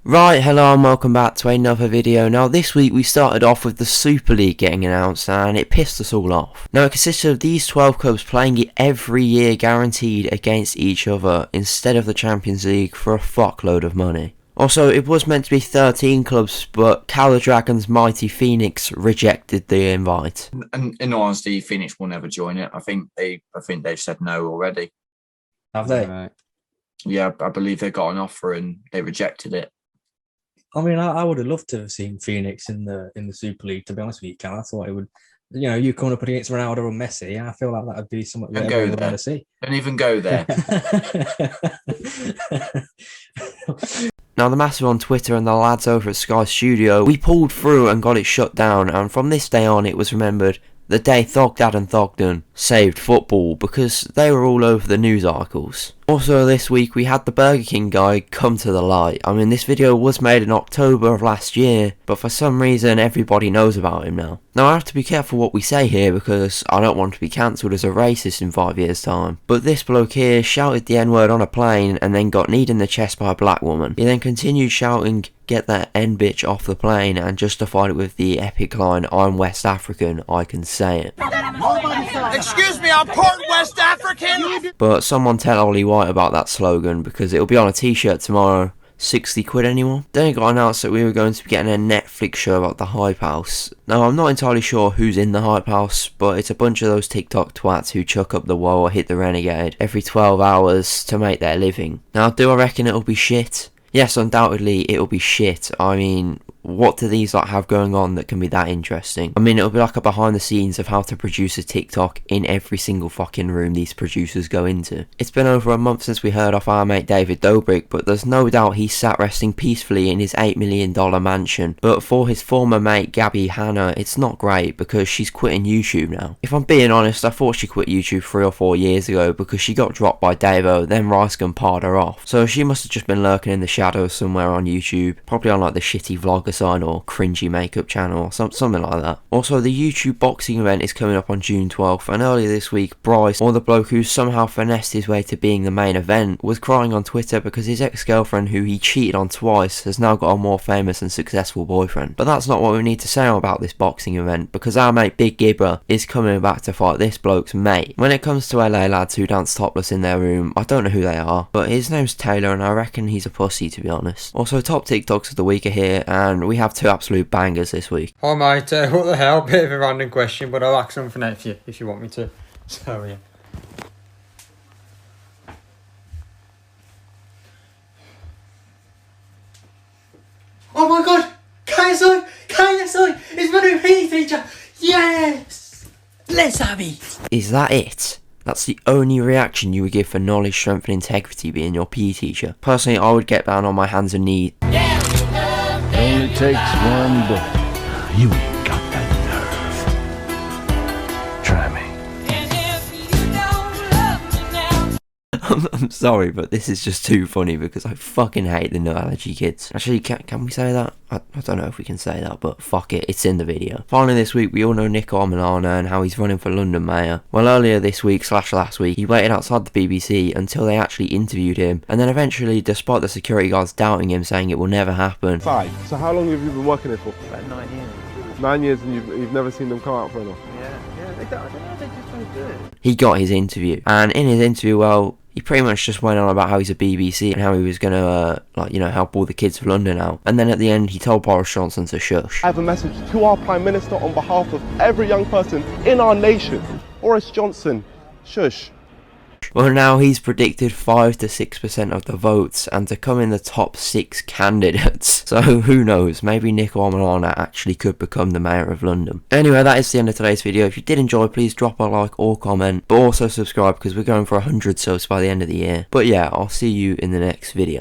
Right, hello and welcome back to another video. Now this week we started off with the Super League getting announced and it pissed us all off. Now it consisted of these 12 clubs playing it every year guaranteed against each other instead of the Champions League for a fuckload of money. Also, it was meant to be 13 clubs, but Cala Dragon's mighty Phoenix rejected the invite. And in all honesty, Phoenix will never join it. I think they've said no already. Have they? Right. Yeah, I believe they got an offer and they rejected it. I mean, I would have loved to have seen Phoenix in the Super League. To be honest with you, Cal, I thought it would. You know, you coming up against Ronaldo and Messi, I feel like that would be something that everyone would want to see. Don't even go there. Now the massive on Twitter and the lads over at Sky Studio, we pulled through and got it shut down, and from this day on it was remembered the day Thogdad and Thogden saved football because they were all over the news articles. Also this week we had the Burger King guy come to the light. I mean, this video was made in October of last year, but for some reason everybody knows about him now. Now I have to be careful what we say here because I don't want to be cancelled as a racist in 5 years time. But this bloke here shouted the N-word on a plane and then got kneed in the chest by a black woman. He then continued shouting "get that N-bitch off the plane" and justified it with the epic line "I'm West African, I can say it." Excuse me, I'm part West African! But someone tell Ollie White about that slogan because it'll be on a t-shirt tomorrow. 60 quid anymore? Then it got announced that we were going to be getting a Netflix show about the Hype House. Now I'm not entirely sure who's in the Hype House, but it's a bunch of those TikTok twats who chuck up the wall or hit the renegade every 12 hours to make their living. Now do I reckon it'll be shit? Yes, undoubtedly it'll be shit. I mean, what do these lot have going on that can be that interesting? I mean, it'll be like a behind the scenes of how to produce a TikTok in every single fucking room these producers go into. It's been over a month since we heard off our mate David Dobrik, but there's no doubt he's sat resting peacefully in his $8 million mansion. But for his former mate Gabby Hanna, it's not great because she's quitting YouTube now. If I'm being honest, I thought she quit YouTube 3 or 4 years ago because she got dropped by Davo, then Rice Gun parred her off. So she must have just been lurking in the shadows somewhere on YouTube, probably on like the shitty vlogger sign or cringy makeup channel or something like that. Also, the YouTube boxing event is coming up on June 12th, and earlier this week Bryce, or the bloke who somehow finessed his way to being the main event, was crying on Twitter because his ex-girlfriend, who he cheated on twice, has now got a more famous and successful boyfriend. But that's not what we need to say about this boxing event, because our mate Big Gibber is coming back to fight this bloke's mate. When it comes to LA lads who dance topless in their room, I don't know who they are, but his name's Taylor and I reckon he's a pussy, to be honest. Also, top TikToks of the week are here, and we have two absolute bangers this week. Hi mate, what the hell, bit of a random question, but I'll ask something out if you want me to. So yeah. Oh my god! KSI is my new PE teacher! Yes! Let's have it! Is that it? That's the only reaction you would give for knowledge, strength and integrity being your PE teacher. Personally, I would get down on my hands and knees. Only takes one bullet. You ain't got that nerve. Try me. I'm sorry, but this is just too funny because I fucking hate the no allergy kids. Actually, can we say that? I don't know if we can say that, but fuck it, it's in the video. Finally this week, we all know Niko Omilana and how he's running for London Mayor. Well, earlier this week / last week, he waited outside the BBC until they actually interviewed him, and then eventually, despite the security guards doubting him, saying it will never happen. 5. So how long have you been working here for? About 9 years. 9 years, and you've never seen them come out for enough? Yeah, they don't, I don't know, they just don't do it. He got his interview, and in his interview, well, he pretty much just went on about how he's a BBC and how he was gonna, help all the kids of London out. And then at the end, he told Boris Johnson to shush. I have a message to our Prime Minister on behalf of every young person in our nation. Boris Johnson, shush. Well, now he's predicted 5 to 6% of the votes and to come in the top 6 candidates. So who knows, maybe Niko Omilana actually could become the Mayor of London. Anyway, that is the end of today's video. If you did enjoy, please drop a like or comment, but also subscribe because we're going for 100 subs by the end of the year. But yeah, I'll see you in the next video.